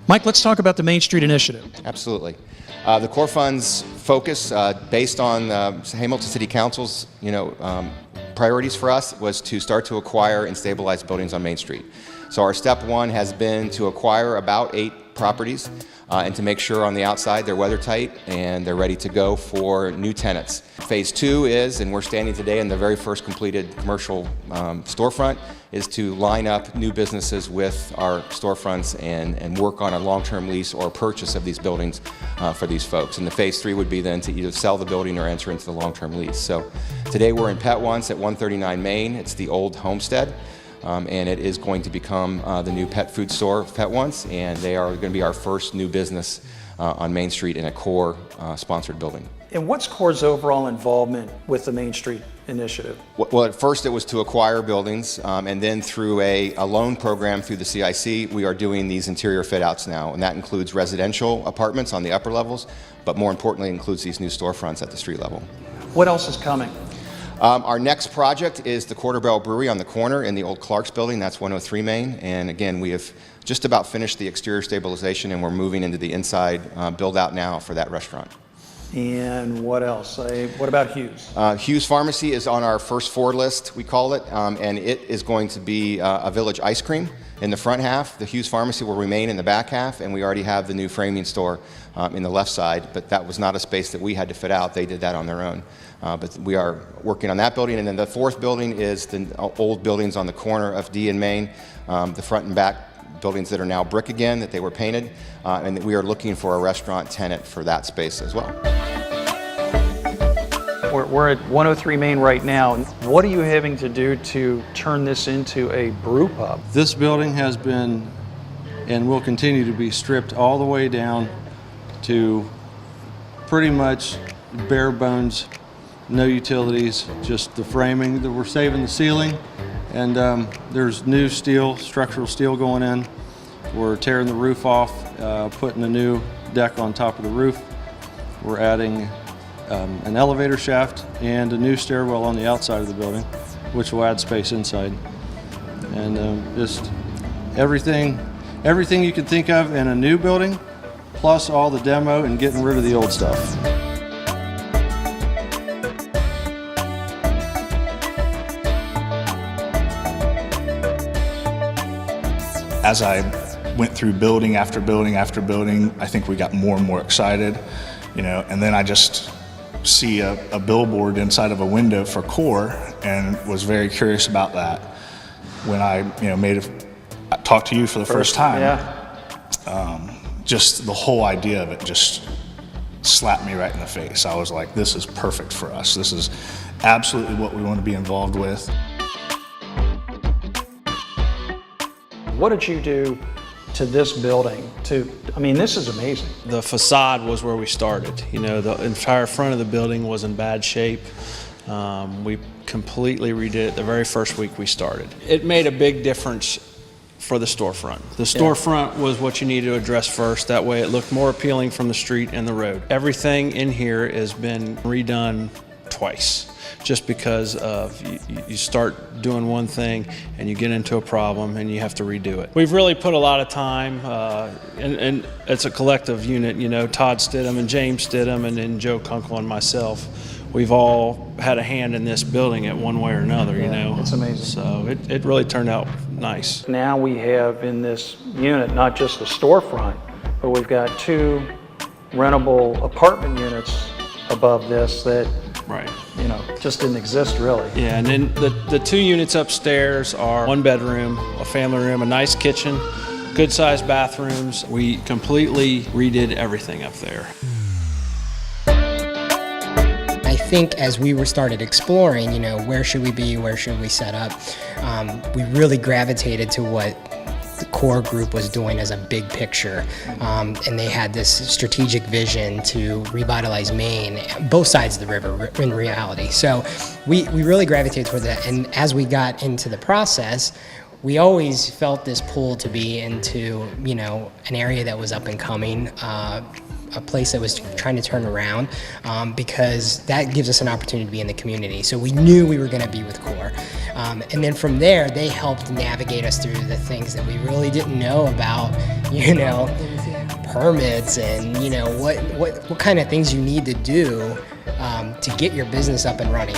Mike, let's talk about the Main Street Initiative. Absolutely. The core funds focus, based on Hamilton City Council's, priorities for us, was to start to acquire and stabilize buildings on Main Street. So our step one has been to acquire about 8 properties and to make sure on the outside they're weather tight and they're ready to go for new tenants. Phase 2 is, and we're standing today in the very first completed commercial storefront, is to line up new businesses with our storefronts and work on a long-term lease or purchase of these buildings for these folks. And the phase 3 would be then to either sell the building or enter into the long-term lease. So today we're in Pet Once at 139 Main. It's the old homestead. And it is going to become the new pet food store of Pet Once, and they are going to be our first new business on Main Street in a CORE sponsored building. And what's CORE's overall involvement with the Main Street Initiative? Well, at first it was to acquire buildings, and then through a loan program through the CIC, we are doing these interior fit outs now, and that includes residential apartments on the upper levels, but more importantly includes these new storefronts at the street level. What else is coming? Our next project is the Quarter Barrel Brewery on the corner in the old Clark's building. That's 103 Main. And again, we have just about finished the exterior stabilization and we're moving into the inside build out now for that restaurant. And what else? What about Hughes? Hughes Pharmacy is on our first forward list, we call it, and it is going to be a Village ice cream in the front half. The Hughes Pharmacy will remain in the back half, and we already have the new framing store in the left side, but that was not a space that we had to fit out. They did that on their own. But we are working on that building, and then the fourth building is the old buildings on the corner of D and Main, the front and back buildings that are now brick again, that they were painted, and we are looking for a restaurant tenant for that space as well. We're at 103 Main right now. What are you having to do to turn this into a brew pub? This building has been and will continue to be stripped all the way down to pretty much bare bones, no utilities, just the framing. We're saving the ceiling, and there's new steel, structural steel going in. We're tearing the roof off, putting a new deck on top of the roof. We're adding an elevator shaft and a new stairwell on the outside of the building, which will add space inside. And just everything you can think of in a new building, plus all the demo and getting rid of the old stuff. As I went through building after building after building, I think we got more and more excited, and then I just see a billboard inside of a window for CORE and was very curious about that. When I, talked to you for the first time, just the whole idea of it just slapped me right in the face. I was like, this is perfect for us. This is absolutely what we want to be involved with. What did you do to this building? This is amazing. The facade was where we started. The entire front of the building was in bad shape. We completely redid it the very first week we started. It made a big difference for the storefront. The storefront was what you needed to address first. That way it looked more appealing from the street and the road. Everything in here has been redone twice, just because of you start doing one thing and you get into a problem and you have to redo it. We've really put a lot of time, and it's a collective unit. Todd Stidham and James Stidham and then Joe Kunkel and myself. We've all had a hand in this building at one way or another. It's amazing. So it really turned out nice. Now we have in this unit not just the storefront, but we've got 2 rentable apartment units above this that just didn't exist really. Yeah, and then the 2 units upstairs are 1 bedroom, a family room, a nice kitchen, good sized bathrooms. We completely redid everything up there. I think as we started exploring, where should we be, where should we set up, we really gravitated to what the CORE group was doing as a big picture, and they had this strategic vision to revitalize Maine, both sides of the river in reality. So we really gravitated toward that, and as we got into the process, we always felt this pull to be into an area that was up and coming, a place that was trying to turn around, because that gives us an opportunity to be in the community. So we knew we were going to be with CORE. And then from there, they helped navigate us through the things that we really didn't know about, permits and what kind of things you need to do to get your business up and running.